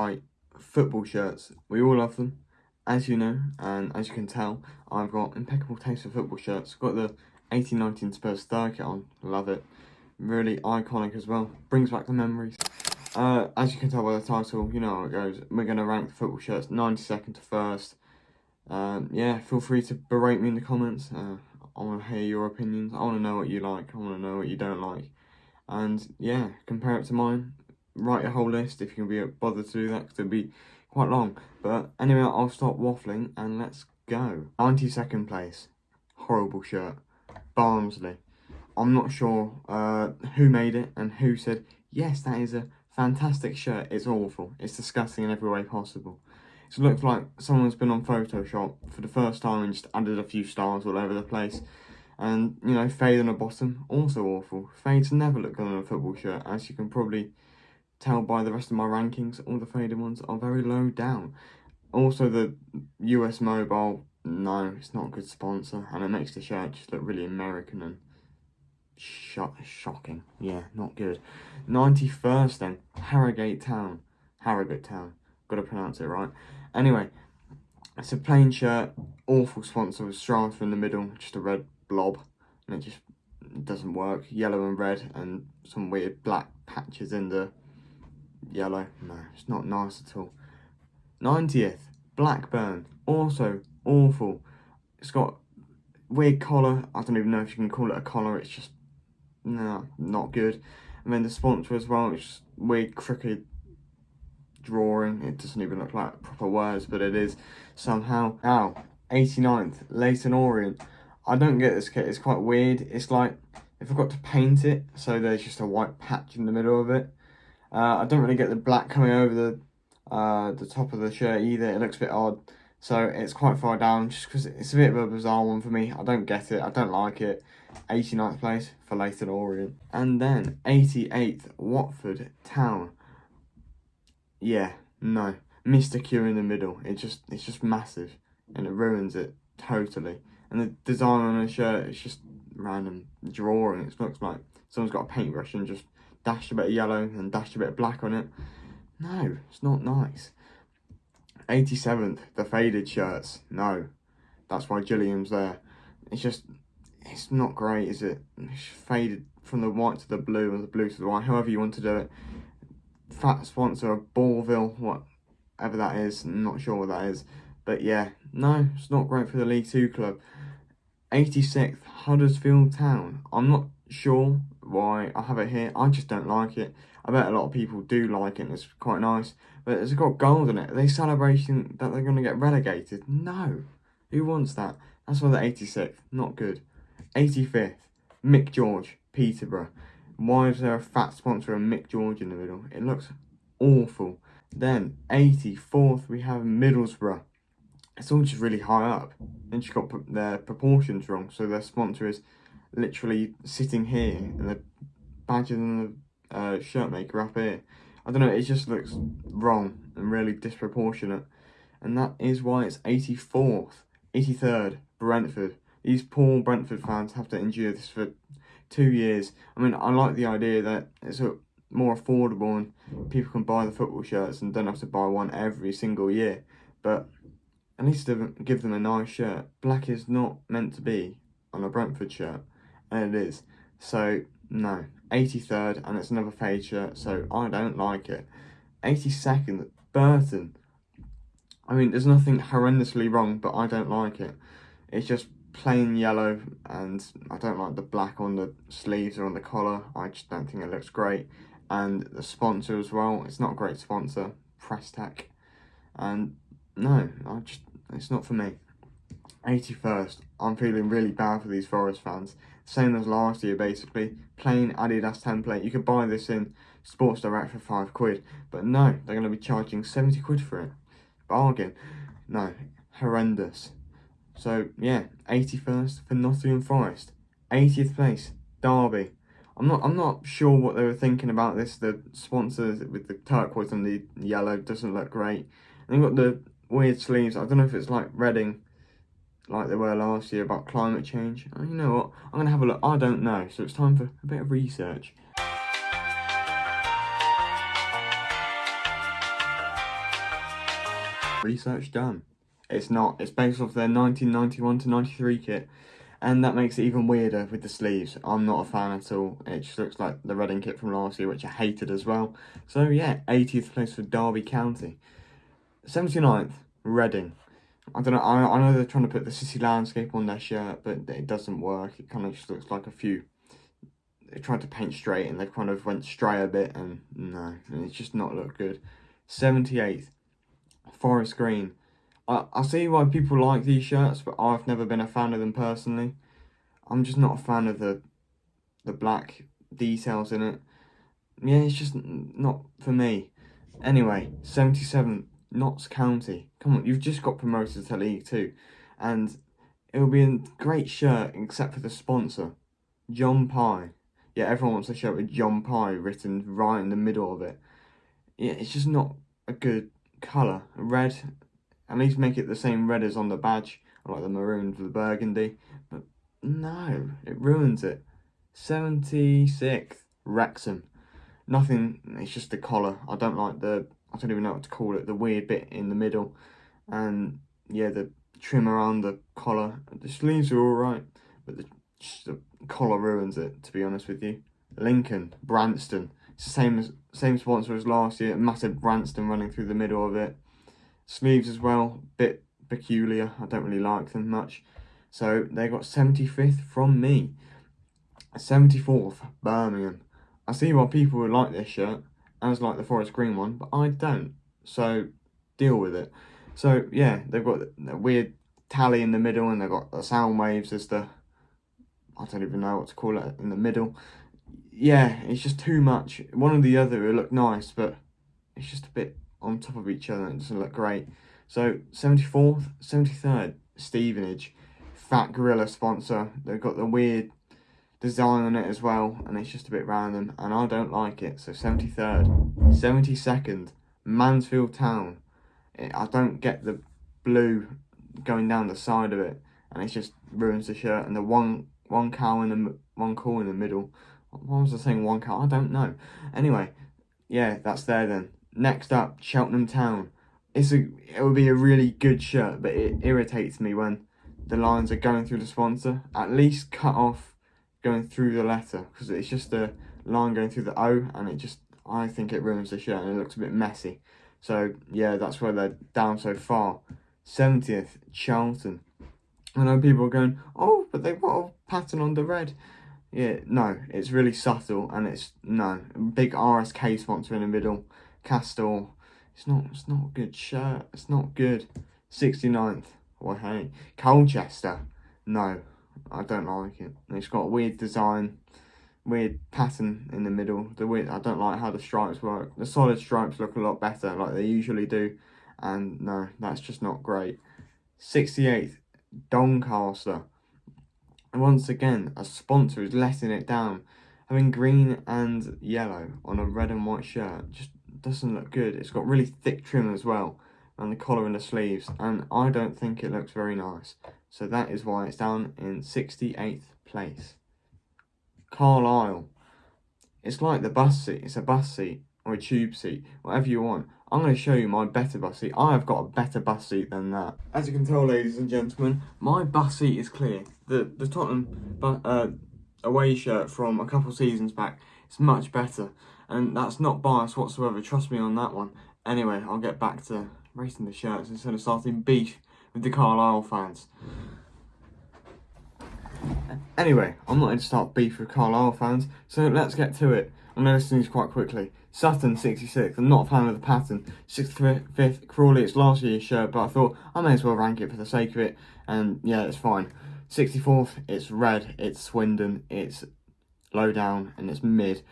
Right, football shirts. We all love them, as you know, and as you can tell, I've got impeccable taste for football shirts. Got the 18-19 Spurs third kit on, love it. Really iconic as well, brings back the memories. As you can tell by the title, you know how it goes. We're going to rank the football shirts 92nd to 1st. Yeah, feel free to berate me in the comments. I want to hear your opinions. I want to know what you like. I want to know what you don't like. And yeah, compare it to mine. Write a whole list if you can be bothered to do that, because it'll be quite long. But anyway, I'll stop waffling and let's go. 92nd place. Horrible shirt. Barnsley. I'm not sure who made it and who said, yes, that is a fantastic shirt. It's awful. It's disgusting in every way possible. It looks like someone's been on Photoshop for the first time and just added a few stars all over the place. And, you know, fade on the bottom, also awful. Fades never look good on a football shirt, as you can probably tell by the rest of my rankings. All the faded ones are very low down. Also, the US Mobile, no, it's not a good sponsor, and it makes the shirt just look really American and shocking. Yeah, not good. 91st then, Harrogate Town. Gotta pronounce it right. Anyway, it's a plain shirt, awful sponsor with stripes in the middle, just a red blob, and it just doesn't work. Yellow and red, and some weird black patches in the yellow. No, it's not nice at all. 90th, Blackburn. Also awful. It's got weird collar. I don't even know if you can call it a collar. It's just, no, not good. And then the sponsor as well, it's just weird crooked drawing. It doesn't even look like proper words, but it is somehow. Now, 89th, Leyton Orient. I don't get this kit. It's quite weird. It's like if I got to paint it, so there's just a white patch in the middle of it. I don't really get the black coming over the top of the shirt either. It looks a bit odd, so it's quite far down just because it's a bit of a bizarre one for me. I don't get it. I don't like it. 89th place for Leyton Orient. And then 88th, Watford Town. Yeah, no. Mr. Q in the middle. It's just massive, and it ruins it totally. And the design on the shirt, it's just random drawing. It looks like someone's got a paintbrush and just dashed a bit of yellow and dashed a bit of black on it. No, it's not nice. 87th, the faded shirts. No, that's why Gilliam's there. It's not great, is it? It's faded from the white to the blue and the blue to the white, however you want to do it. Fat sponsor of Ballville, whatever that is. I'm not sure what that is. But yeah, no, it's not great for the League 2 club. 86th, Huddersfield Town. I'm not sure why I have it here. I just don't like it. I bet a lot of people do like it and it's quite nice. But it's got gold in it. Are they celebrating that they're going to get relegated? No. Who wants that? That's why the 86th. Not good. 85th, Mick George, Peterborough. Why is there a fat sponsor of Mick George in the middle? It looks awful. Then 84th, we have Middlesbrough. It's all just really high up. Then just got their proportions wrong. So their sponsor is literally sitting here, and the badge and the shirt maker up here. I don't know, it just looks wrong and really disproportionate. And that is why it's 84th. 83rd, Brentford. These poor Brentford fans have to endure this for 2 years. I mean, I like the idea that it's more affordable and people can buy the football shirts and don't have to buy one every single year. But at least give them a nice shirt. Black is not meant to be on a Brentford shirt, and it is. So, no. 83rd, and it's another fade shirt, so I don't like it. 82nd, Burton. I mean, there's nothing horrendously wrong, but I don't like it. It's just plain yellow, and I don't like the black on the sleeves or on the collar. I just don't think it looks great. And the sponsor as well, it's not a great sponsor, Press Tech. And no, it's not for me. 81st, I'm feeling really bad for these Forest fans. Same as last year, basically. Plain Adidas template. You could buy this in Sports Direct for £5, but no, they're going to be charging 70 quid for it. Bargain. No, horrendous. So yeah, 81st for Nottingham Forest. 80th place, Derby. I'm not sure what they were thinking about this. The sponsors with the turquoise and the yellow doesn't look great. And they've got the weird sleeves. I don't know if it's like Reading, like they were last year, about climate change. Oh, you know what? I'm going to have a look. I don't know. So it's time for a bit of research. Research done. It's not. It's based off their 1991 to 93 kit. And that makes it even weirder with the sleeves. I'm not a fan at all. It just looks like the Reading kit from last year, which I hated as well. So yeah, 80th place for Derby County. 79th, Reading. I don't know, I know they're trying to put the city landscape on their shirt, but it doesn't work. It kind of just looks like a few... They tried to paint straight and they kind of went stray a bit, and no, it's just not look good. 78th, Forest Green. I see why people like these shirts, but I've never been a fan of them personally. I'm just not a fan of the black details in it. Yeah, it's just not for me. Anyway, 77th, Notts County. Come on, you've just got promoted to League 2. And it will be a great shirt except for the sponsor, John Pye. Yeah, everyone wants a shirt with John Pye written right in the middle of it. Yeah, it's just not a good colour. Red, at least make it the same red as on the badge, like the maroon for the burgundy. But no, it ruins it. 76th, Wrexham. Nothing, it's just the collar. I don't like I don't even know what to call it, the weird bit in the middle. And yeah, the trim around the collar. The sleeves are alright, but the collar ruins it, to be honest with you. Lincoln, Branston. It's the same sponsor as last year, massive Branston running through the middle of it. Sleeves as well, bit peculiar. I don't really like them much. So they got 75th from me. 74th, Birmingham. I see why people would like this shirt, as like the forest green one, but I don't. So deal with it. So yeah, they've got the weird tally in the middle, and they've got the sound waves as the... I don't even know what to call it in the middle. Yeah, it's just too much. One or the other, it look nice, but it's just a bit on top of each other and it doesn't look great. So 74th, 73rd, Stevenage. Fat Gorilla sponsor. They've got the weird design on it as well, and it's just a bit random, and I don't like it. So 73rd, 72nd, Mansfield Town. I don't get the blue going down the side of it, and it just ruins the shirt. And the one cow in the one call in the middle. Why was I saying one cow? I don't know. Anyway, yeah, that's there then. Next up, Cheltenham Town. It would be a really good shirt, but it irritates me when the lines are going through the sponsor. At least cut off going through the letter, because it's just a line going through the O, and I think it ruins the shirt and it looks a bit messy. So yeah, that's where they're down so far. 70th, Charlton. I know people are going, oh, but they've got a pattern on the red. Yeah, no, it's really subtle, and big RSK sponsor in the middle. Castor. It's not a good shirt. It's not good. 69th. Well, hey, Colchester. No, I don't like it. It's got a weird design, weird pattern in the middle. I don't like how the stripes work. The solid stripes look a lot better, like they usually do, and no, that's just not great. 68th, Doncaster. And once again, a sponsor is letting it down. Having green and yellow on a red and white shirt just doesn't look good. It's got really thick trim as well, and the collar and the sleeves, and I don't think it looks very nice. So that is why it's down in 68th place. Carlisle. It's like the bus seat. It's a bus seat or a tube seat, whatever you want. I'm going to show you my better bus seat. I have got a better bus seat than that. As you can tell, ladies and gentlemen, my bus seat is clear. The Tottenham away shirt from a couple seasons back is much better, and that's not biased whatsoever. Trust me on that one. Anyway, I'll get back to rating the shirts instead of starting beef with the Carlisle fans. Anyway, I'm not going to start beef with Carlisle fans, so let's get to it. I'm going to list these quite quickly. Sutton, 66th. I'm not a fan of the pattern. 65th, Crawley. It's last year's shirt, but I thought I may as well rank it for the sake of it, and yeah, it's fine. 64th, it's red, it's Swindon, it's low down, and it's mid.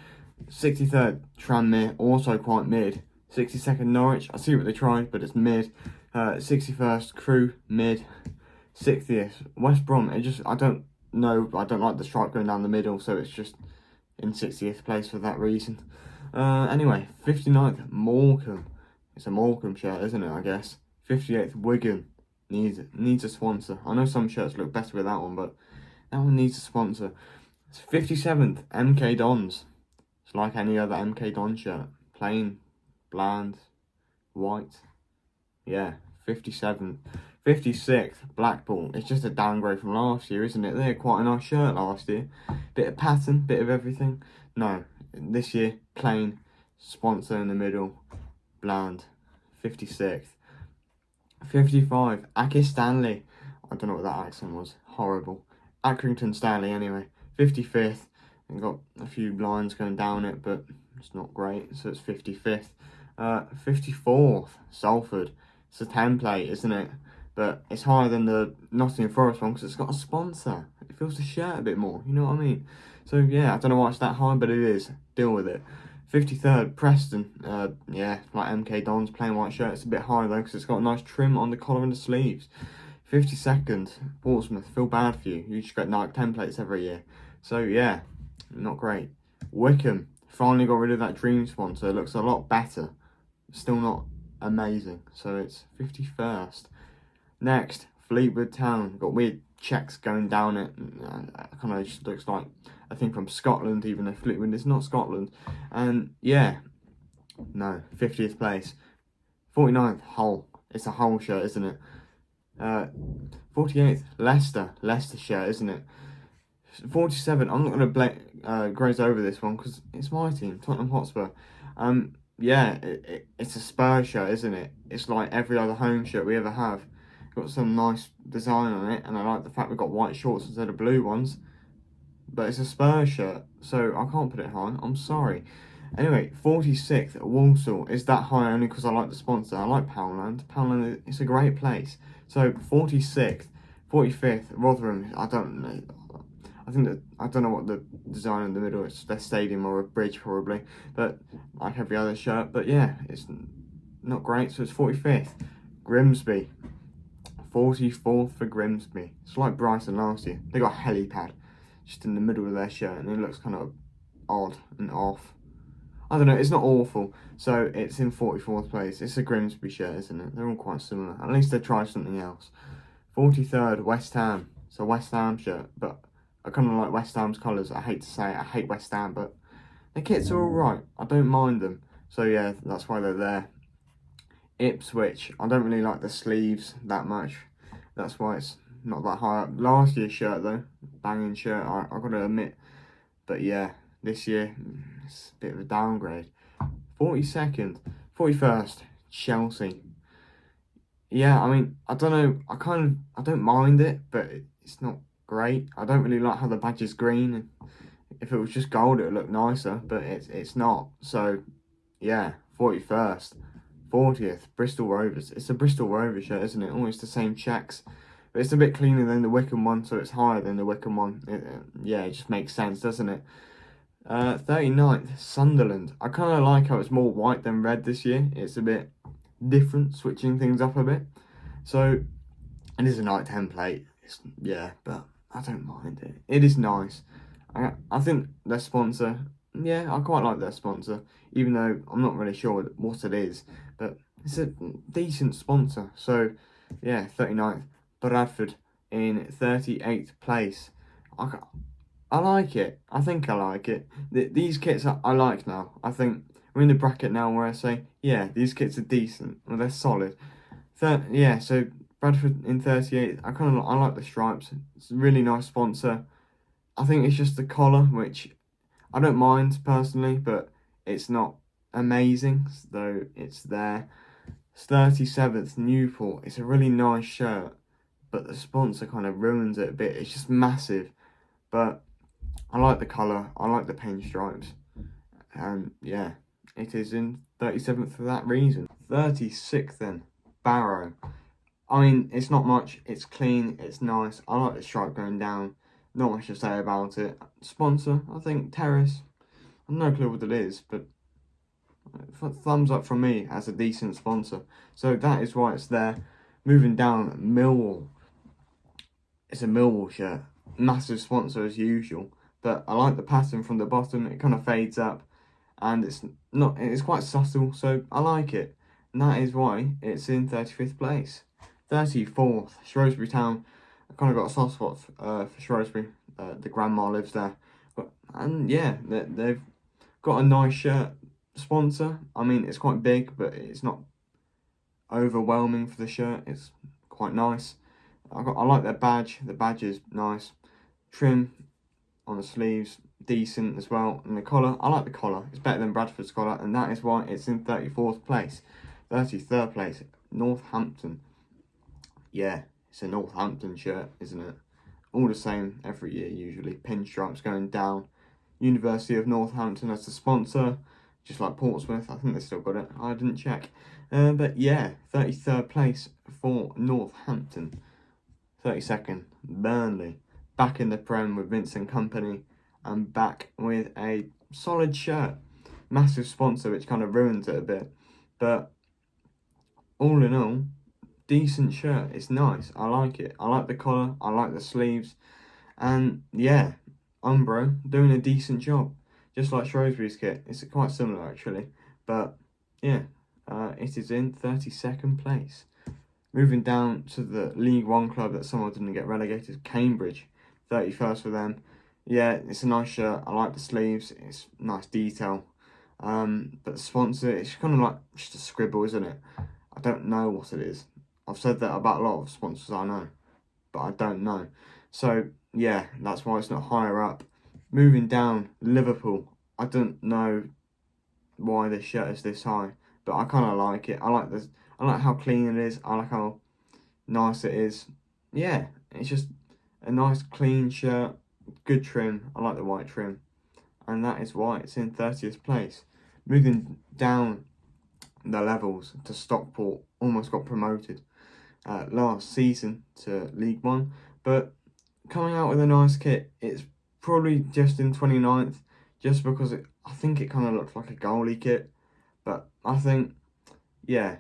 63rd, Tranmere, also quite mid. 62nd, Norwich. I see what they tried, but it's mid. 61st, Crewe, mid. 60th, West Brom. I don't like the stripe going down the middle, so it's just in 60th place for that reason. Anyway, 59th, Morecambe. It's a Morecambe shirt, isn't it, I guess. 58th, Wigan. Needs a sponsor. I know some shirts look better with that one, but that one needs a sponsor. It's 57th, MK Dons. It's like any other MK Don shirt. Plain, bland, white. Yeah, 57th. 56th, Blackpool. It's just a downgrade from last year, isn't it? They had quite a nice shirt last year. Bit of pattern, bit of everything. No, this year, plain, sponsor in the middle, bland. 56th. 55, Aki Stanley. I don't know what that accent was. Horrible. Accrington Stanley, anyway. 55th. And got a few lines going down it, but it's not great. So it's 55th. 54th, Salford. It's a template, isn't it? But it's higher than the Nottingham Forest one because it's got a sponsor. It fills the shirt a bit more, you know what I mean? So yeah, I don't know why it's that high, but it is. Deal with it. 53rd, Preston. Yeah, like MK Dons, plain white shirt. It's a bit higher though because it's got a nice trim on the collar and the sleeves. 52nd, Portsmouth. Feel bad for you. You just get Nike templates every year. So yeah, not great. Wickham. Finally got rid of that dream sponsor. It looks a lot better. Still not amazing. So it's 51st. Next, Fleetwood Town. Got weird checks going down it. Kind of just looks like a thing from Scotland, even though Fleetwood is not Scotland. And yeah, no, 50th place. 49th, Hull. It's a Hull shirt, isn't it? 48th, Leicester. Leicester shirt, isn't it? 47. I'm not going to graze over this one because it's my team, Tottenham Hotspur. Yeah, it's a Spurs shirt, isn't it? It's like every other home shirt we ever have. Got some nice design on it, and I like the fact we've got white shorts instead of blue ones. But it's a Spurs shirt, so I can't put it high. I'm sorry. Anyway, 46th, Walsall. Is that high only because I like the sponsor? I like Poundland. Poundland, it's a great place. So 46th, 45th, Rotherham. I don't know. I don't know what the design in the middle is. Their stadium or a bridge probably, but like every other shirt. But yeah, it's not great. So it's 45th, Grimsby. 44th for Grimsby. It's like Brighton last year. They got a helipad just in the middle of their shirt, and it looks kind of odd and off. I don't know. It's not awful. So it's in 44th place. It's a Grimsby shirt, isn't it? They're all quite similar. At least they tried something else. 43rd, West Ham. It's a West Ham shirt, but I kind of like West Ham's colours. I hate to say it, I hate West Ham, but the kits are alright. I don't mind them. So yeah, that's why they're there. Ipswich. I don't really like the sleeves that much. That's why it's not that high up. Last year's shirt though, banging shirt, I got to admit. But yeah, this year, it's a bit of a downgrade. 42nd, 41st, Chelsea. Yeah, I mean, I don't know, I don't mind it, but it's not great. I don't really like how the badge is green. If it was just gold, it would look nicer, but it's not. So, yeah, 41st. 40th, Bristol Rovers. It's a Bristol Rovers shirt, isn't it? Almost the same checks. But it's a bit cleaner than the Wickham one, so it's higher than the Wickham one. Yeah, it just makes sense, doesn't it? 39th, Sunderland. I kind of like how it's more white than red this year. It's a bit different, switching things up a bit. So, it is a nice template. Yeah, but I don't mind it. It is nice. I think their sponsor, yeah, I quite like their sponsor, even though I'm not really sure what it is. But it's a decent sponsor. So, yeah, 39th. Bradford in 38th place. I like it. I think I like it. These kits I like now. I think we're in the bracket now where I say, yeah, these kits are decent. Well, they're solid. Yeah, so Bradford in 38th. I like the stripes. It's a really nice sponsor. I think it's just the collar, which I don't mind personally, but it's not amazing, though it's there. 37th, Newport. It's a really nice shirt, but the sponsor kind of ruins it a bit. It's just massive, but I like the colour. I like the paint stripes, and yeah, it is in 37th for that reason. 36th then, Barrow. I mean, it's not much. It's clean. It's nice. I like the stripe going down. Not much to say about it. Sponsor, I think Terrace. I've no clue what it is, but thumbs up from me as a decent sponsor. So that is why it's there. Moving down, Millwall. It's a Millwall shirt. Massive sponsor as usual. But I like the pattern from the bottom. It kind of fades up. And it's quite subtle, so I like it. And that is why it's in 35th place. 34th, Shrewsbury Town. I kind of got a soft spot for Shrewsbury. The grandma lives there. And yeah, they've got a nice shirt sponsor. I mean, it's quite big, but it's not overwhelming for the shirt. It's quite nice. I like their badge. The badge is nice. Trim on the sleeves, decent as well. And the collar, I like the collar. It's better than Bradford's collar, and that is why it's in 34th place. 33rd place, Northampton. Yeah, it's a Northampton shirt, isn't it? All the same every year usually. Pinstripes going down. University of Northampton as the sponsor, just like Portsmouth. I think they still got it. I didn't check. But yeah, 33rd place for Northampton. 32nd, Burnley. Back in the Prem with Vincent Kompany, and back with a solid shirt. Massive sponsor, which kind of ruins it a bit. But all in all, decent shirt. It's nice. I like it. I like the collar. I like the sleeves. And yeah, Umbro doing a decent job. Just like Shrewsbury's kit. It's quite similar actually. But yeah, it is in 32nd place. Moving down to the League One club that someone didn't get relegated, Cambridge. 31st for them. Yeah, it's a nice shirt. I like the sleeves. It's nice detail. But the sponsor, it's kind of like just a scribble, isn't it? I don't know what it is. I've said that about a lot of sponsors I know, but I don't know. So yeah, that's why it's not higher up. Moving down, Liverpool. I don't know why this shirt is this high, but I kind of like it. I like this. I like how clean it is. I like how nice it is. Yeah, it's just a nice clean shirt, good trim. I like the white trim, and that is why it's in 30th place. Moving down the levels to Stockport, almost got promoted last season to League One, but coming out with a nice kit. It's probably just in 29th, just because I think it kind of looks like a goalie kit, but I think, yeah,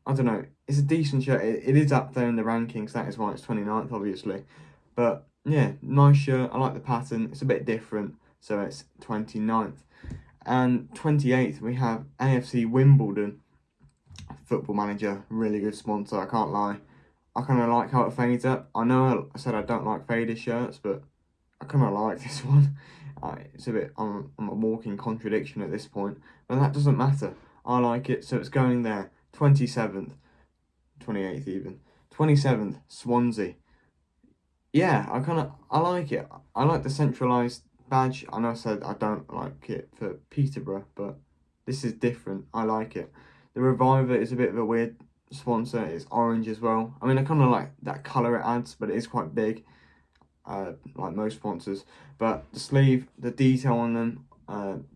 I don't know, it's a decent shirt. It is up there in the rankings, that is why it's 29th, obviously. But yeah, nice shirt. I like the pattern. It's a bit different, so it's 29th. And 28th, we have AFC Wimbledon. Football Manager, really good sponsor, I can't lie. I kind of like how it fades up. I know I said I don't like faded shirts, but I kind of like this one. It's a bit, I'm a walking contradiction at this point, but that doesn't matter. I like it, so it's going there. 27th, 28th even. 27th, Swansea. Yeah, I like it. I like the centralised badge. I know I said I don't like it for Peterborough, but this is different. I like it. The Reviver is a bit of a weird sponsor. It's orange as well. I mean, I kind of like that colour it adds, but it is quite big, like most sponsors. But the sleeve, the detail on them,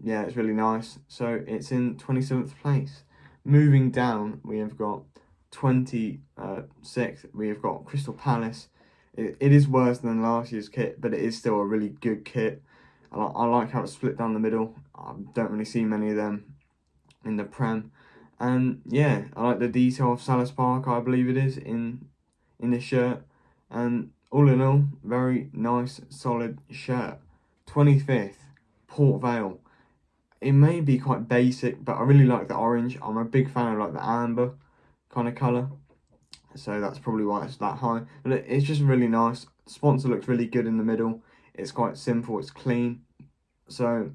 yeah, it's really nice. So it's in 27th place. Moving down, we have got 26th. We have got Crystal Palace. It is worse than last year's kit, but it is still a really good kit. I like how it's split down the middle. I don't really see many of them in the Prem. And yeah, I like the detail of Salas Park, I believe it is, in the shirt. And all in all, very nice, solid shirt. 25th, Port Vale. It may be quite basic, but I really like the orange. I'm a big fan of like the amber kind of colour. So that's probably why it's that high. But it's just really nice. The sponsor looks really good in the middle. It's quite simple, it's clean. So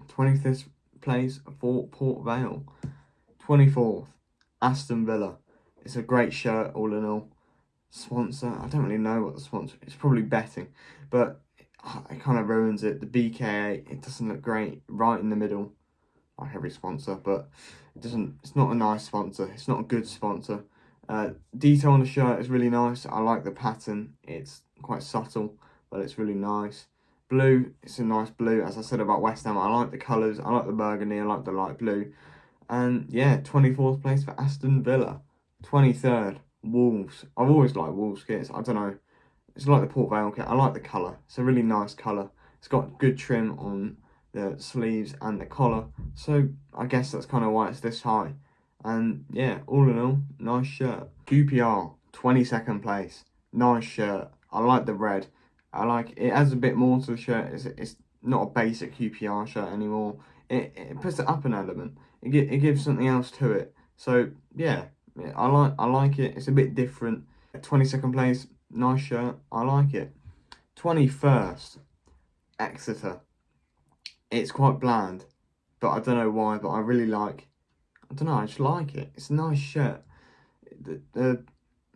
25th place for Port Vale. 24th, Aston Villa. It's a great shirt all in all. Sponsor, I don't really know what the sponsor is. It's probably betting, but it kind of ruins it. The BKA, it doesn't look great right in the middle, like every sponsor, but it's not a nice sponsor. It's not a good sponsor. Detail on the shirt is really nice. I like the pattern. It's quite subtle, but it's really nice. Blue, it's a nice blue. As I said about West Ham, I like the colours. I like the burgundy. I like the light blue. And yeah, 24th place for Aston Villa. 23rd, Wolves. I've always liked Wolves kits. I don't know. It's like the Port Vale kit. I like the colour. It's a really nice colour. It's got good trim on the sleeves and the collar. So I guess that's kind of why it's this high. And yeah, all in all, nice shirt. QPR, 22nd place. Nice shirt. I like the red. I like it adds a bit more to the shirt. It's not a basic QPR shirt anymore. It puts it up an element. It gives something else to it. So yeah, I like it. It's a bit different. 22nd place, nice shirt. I like it. 21st, Exeter. It's quite bland, but I don't know why. But I really like. I don't know. I just like it. It's a nice shirt. The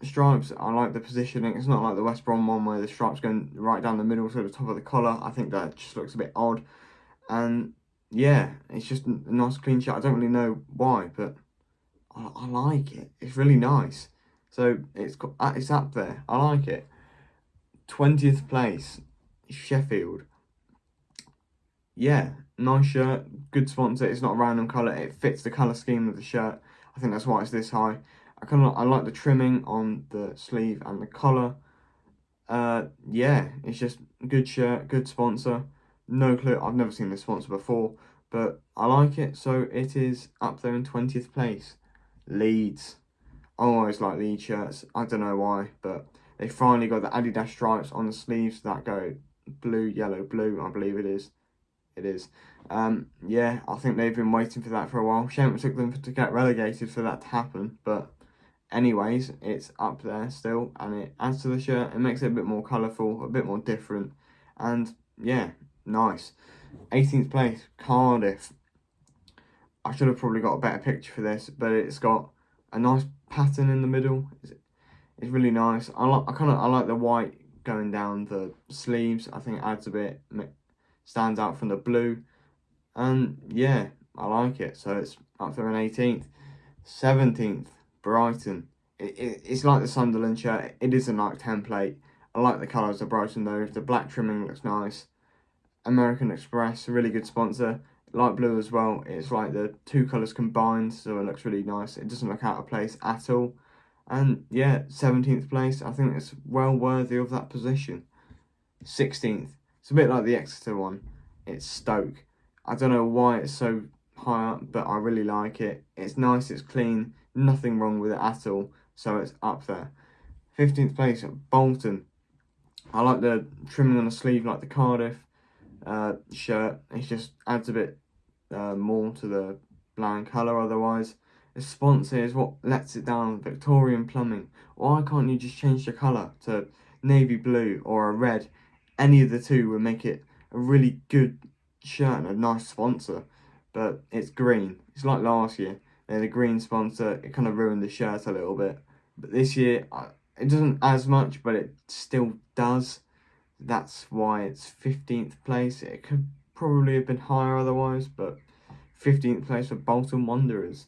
stripes, I like the positioning. It's not like the West Brom one where the stripes going right down the middle to the top of the collar. I think that just looks a bit odd. And yeah, it's just a nice clean shirt. I don't really know why, but I like it. It's really nice. So it's up there. I like it. 20th place, Sheffield. Yeah, nice shirt, good sponsor. It's not a random colour. It fits the colour scheme of the shirt. I think that's why it's this high. I like the trimming on the sleeve and the collar. Yeah, it's just a good shirt, good sponsor. No clue. I've never seen this sponsor before, but I like it. So it is up there in 20th place. Leeds. I always like Leeds shirts. I don't know why, but they finally got the Adidas stripes on the sleeves that go blue, yellow, blue. I believe it is. It is. Yeah, I think they've been waiting for that for a while. Shame it took them to get relegated for that to happen, but anyways, it's up there still, and it adds to the shirt. It makes it a bit more colourful, a bit more different, and yeah, nice. 18th place, Cardiff. I should have probably got a better picture for this, but it's got a nice pattern in the middle. It's really nice. I like the white going down the sleeves. I think it adds a bit, stands out from the blue, and yeah, I like it. So it's up there in 18th. 17th, Brighton. It's like the Sunderland shirt. It is a Nike template. I like the colours of Brighton though. The black trimming looks nice. American Express, a really good sponsor. Light blue as well. It's like the two colours combined, so it looks really nice. It doesn't look out of place at all. And yeah, 17th place. I think it's well worthy of that position. 16th. It's a bit like the Exeter one. It's Stoke. I don't know why it's so high up, but I really like it. It's nice, it's clean, nothing wrong with it at all, so it's up there. 15th place, Bolton. I like the trimming on the sleeve like the Cardiff shirt. It just adds a bit more to the bland colour otherwise. The sponsor is what lets it down. Victorian Plumbing. Why can't you just change the colour to navy blue or a red? Any of the two would make it a really good shirt and a nice sponsor. But it's green. It's like last year. They had a green sponsor. It kind of ruined the shirt a little bit. But this year, it doesn't as much, but it still does. That's why it's 15th place. It could probably have been higher otherwise, but 15th place for Bolton Wanderers.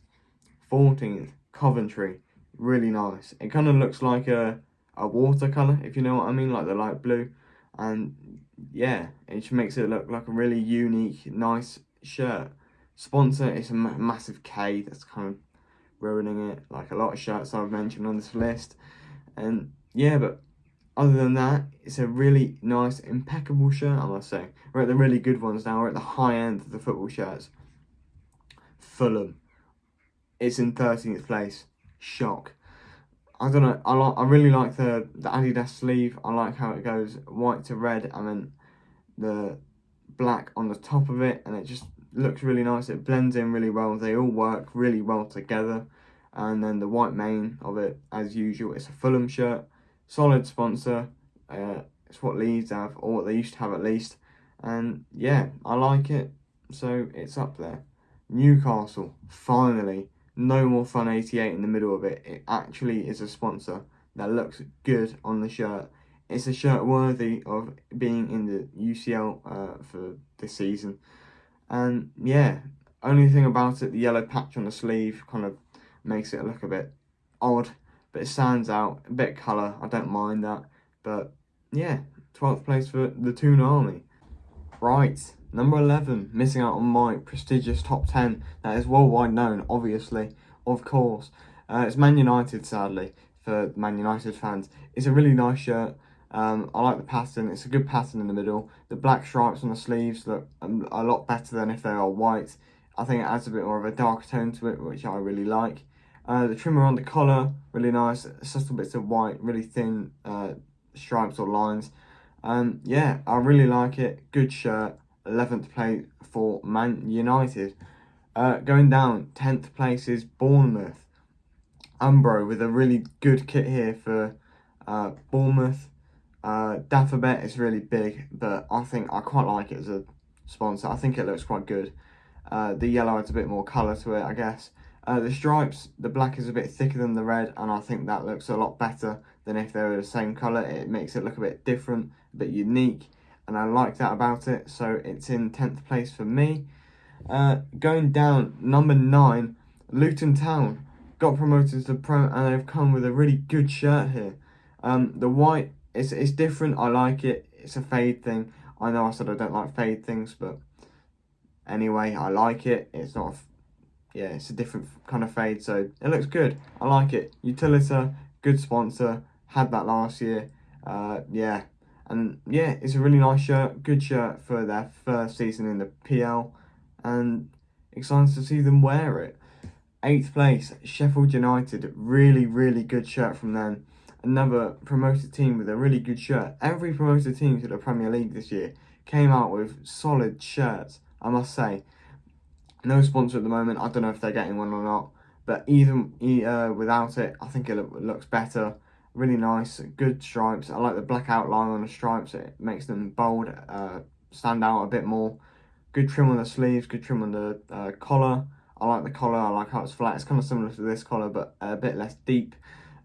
14th, Coventry. Really nice. It kind of looks like a watercolour, if you know what I mean, like the light blue. And yeah, it just makes it look like a really unique, nice shirt. Sponsor is a massive K. That's kind of ruining it, like a lot of shirts I've mentioned on this list. And yeah, but other than that, it's a really nice, impeccable shirt, I must say. We're at the really good ones now. We're at the high end of the football shirts. Fulham. It's in 13th place. Shock. I don't know. I really like the Adidas sleeve. I like how it goes white to red and then the black on the top of it, and it just looks really nice. It blends in really well. They all work really well together. And then the white mane of it, as usual, it's a Fulham shirt. Solid sponsor. It's what Leeds have, or what they used to have at least. And yeah, I like it. So it's up there. Newcastle, finally. No more Fun 88 in the middle of it. It actually is a sponsor that looks good on the shirt. It's a shirt worthy of being in the UCL for this season. And yeah, only thing about it, the yellow patch on the sleeve kind of makes it look a bit odd, but it stands out, a bit of colour, I don't mind that. But yeah, 12th place for the Toon Army. Right, number 11, missing out on my prestigious top 10 that is worldwide known, obviously, of course. It's Man United, sadly, for Man United fans. It's a really nice shirt. I like the pattern. It's a good pattern in the middle. The black stripes on the sleeves look a lot better than if they are white. I think it adds a bit more of a dark tone to it, which I really like. The trimmer on the collar, really nice. Subtle bits of white, really thin stripes or lines. Yeah, I really like it. Good shirt. 11th place for Man United. Going down, 10th place is Bournemouth. Umbro with a really good kit here for Bournemouth. Daphabet is really big, but I think I quite like it as a sponsor. I think it looks quite good. The yellow adds a bit more colour to it, I guess. The stripes, the black is a bit thicker than the red, and I think that looks a lot better than if they were the same colour. It makes it look a bit different, a bit unique, and I like that about it, so it's in 10th place for me. Going down, number 9, Luton Town got promoted to Pro, and they've come with a really good shirt here. The white, it's different, I like it, it's a fade thing. I know I said I don't like fade things, but anyway, I like it. It's not it's a different kind of fade, so it looks good. I like it. Utilita, good sponsor, had that last year. And it's a really nice shirt, good shirt for their first season in the PL, and excited to see them wear it. 8th place, Sheffield United, really, really good shirt from them. Another promoted team with a really good shirt. Every promoted team to the Premier League this year came out with solid shirts, I must say. No sponsor at the moment. I don't know if they're getting one or not, but even without it, I think it looks better. Really nice, good stripes. I like the black outline on the stripes. It makes them bold, stand out a bit more. Good trim on the sleeves, good trim on the collar. I like the collar. I like how it's flat. It's kind of similar to this collar, but a bit less deep.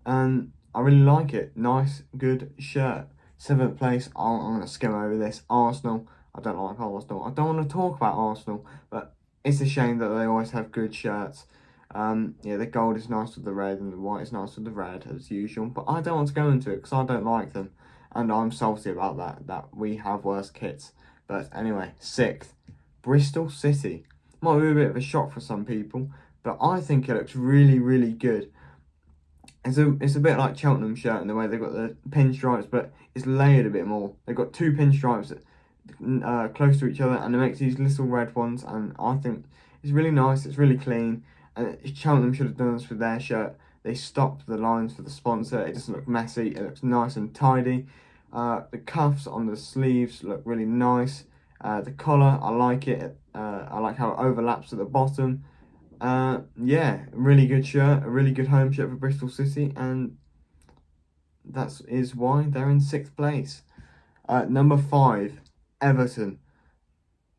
And I really like it. Nice, good shirt. 7th place. I'm going to skim over this. Arsenal. I don't like Arsenal. I don't want to talk about Arsenal, but it's a shame that they always have good shirts. The gold is nice with the red and the white is nice with the red as usual. But I don't want to go into it because I don't like them. And I'm salty about that we have worse kits. But anyway, 6th, Bristol City. Might be a bit of a shock for some people, but I think it looks really, really good. It's a bit like Cheltenham shirt in the way they've got the pinstripes, but it's layered a bit more. They've got 2 pinstripes close to each other, and it makes these little red ones, and I think it's really nice. It's really clean, and Cheltenham should have done this with their shirt. They stopped the lines for the sponsor. It doesn't look messy. It looks nice and tidy. The cuffs on the sleeves look really nice. The collar, I like it. I like how it overlaps at the bottom. Really good shirt, a really good home shirt for Bristol City, and that is why they're in 6th place. Number 5, Everton.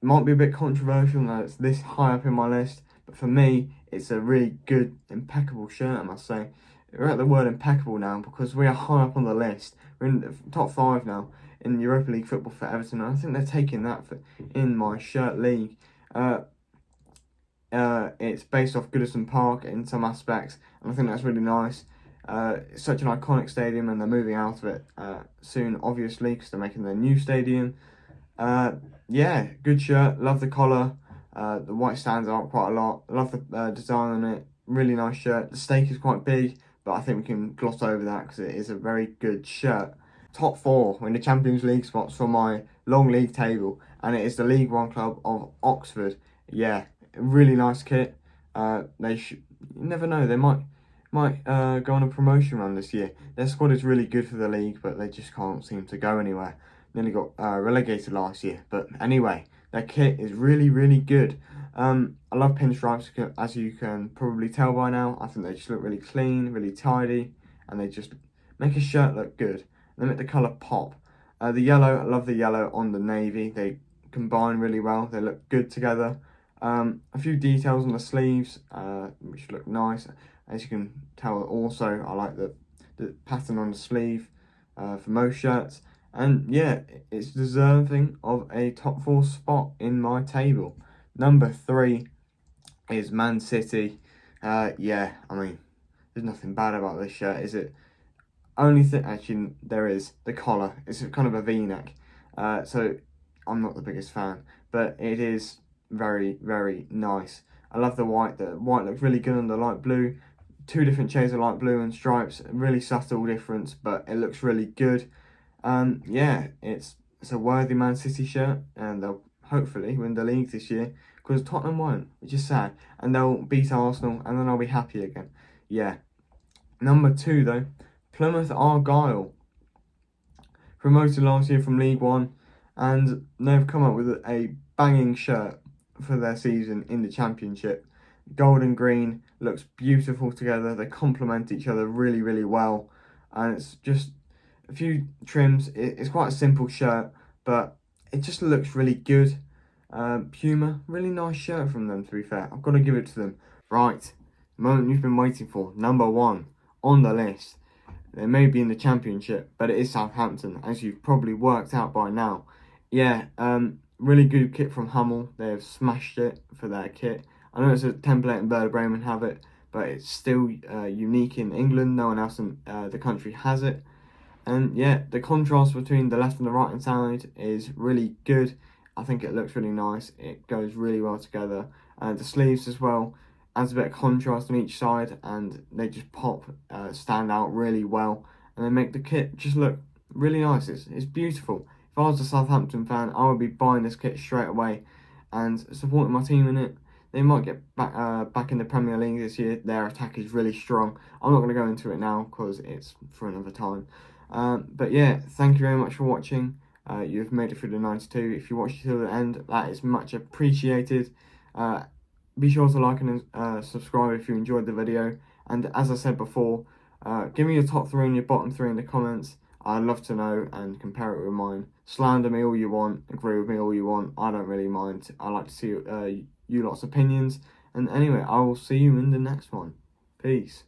Might be a bit controversial that it's this high up in my list, but for me, it's a really good, impeccable shirt, I must say. We're at the word impeccable now because we are high up on the list. We're in the top 5 now in Europa League football for Everton, and I think they're taking that in my shirt league. It's based off Goodison Park in some aspects, and I think that's really nice. It's such an iconic stadium, and they're moving out of it soon, obviously, because they're making their new stadium. Good shirt. Love the collar. The white stands out quite a lot. Love the design on it. Really nice shirt. The stake is quite big, but I think we can gloss over that because it is a very good shirt. Top 4 in the Champions League spots for my long league table, and it is the League One club of Oxford. Really nice kit. You never know, they might go on a promotion run this year. Their squad is really good for the league, but they just can't seem to go anywhere. Nearly got relegated last year, but anyway, their kit is really, really good. I love pinstripes, as you can probably tell by now. I think they just look really clean, really tidy, and they just make a shirt look good. They make the colour pop. The yellow, I love the yellow on the navy. They combine really well. They look good together. A few details on the sleeves, which look nice. As you can tell, also, I like the pattern on the sleeve for most shirts. And it's deserving of a top 4 spot in my table. Number 3 is Man City. There's nothing bad about this shirt, is it? Only thing, actually, there is the collar. It's kind of a V-neck. So I'm not the biggest fan, but it is very, very nice. I love the white. The white looks really good on the light blue. 2 different shades of light blue and stripes. Really subtle difference, but it looks really good. It's a worthy Man City shirt, and they'll hopefully win the league this year, because Tottenham won't, which is sad, and they'll beat Arsenal, and then I'll be happy again. Number 2 though, Plymouth Argyle, promoted last year from League One, and they've come up with a banging shirt for their season in the Championship. Gold and green looks beautiful together. They complement each other really, really well, and it's just a few trims. It's quite a simple shirt, but it just looks really good. Puma, really nice shirt from them, to be fair. I've got to give it to them. Right, the moment you've been waiting for, number 1 on the list. They may be in the Championship, but it is Southampton, as you've probably worked out by now. Yeah, really good kit from Hummel. They've smashed it for their kit. I know it's a template and Werder Bremen have it, but it's still unique in England. No one else in the country has it. And yeah, the contrast between the left and the right hand side is really good. I think it looks really nice. It goes really well together. The sleeves as well adds a bit of contrast on each side, and they just pop, stand out really well, and they make the kit just look really nice. It's beautiful. If I was a Southampton fan, I would be buying this kit straight away and supporting my team in it. They might get back in the Premier League this year. Their attack is really strong. I'm not going to go into it now because it's for another time. But yeah, thank you very much for watching. You've made it through the 92. If you watched till the end, that is much appreciated. Be sure to like and subscribe if you enjoyed the video. And as I said before, give me your top 3 and your bottom 3 in the comments. I'd love to know and compare it with mine. Slander me all you want, agree with me all you want. I don't really mind. I like to see you lot's opinions. And anyway, I will see you in the next one. Peace.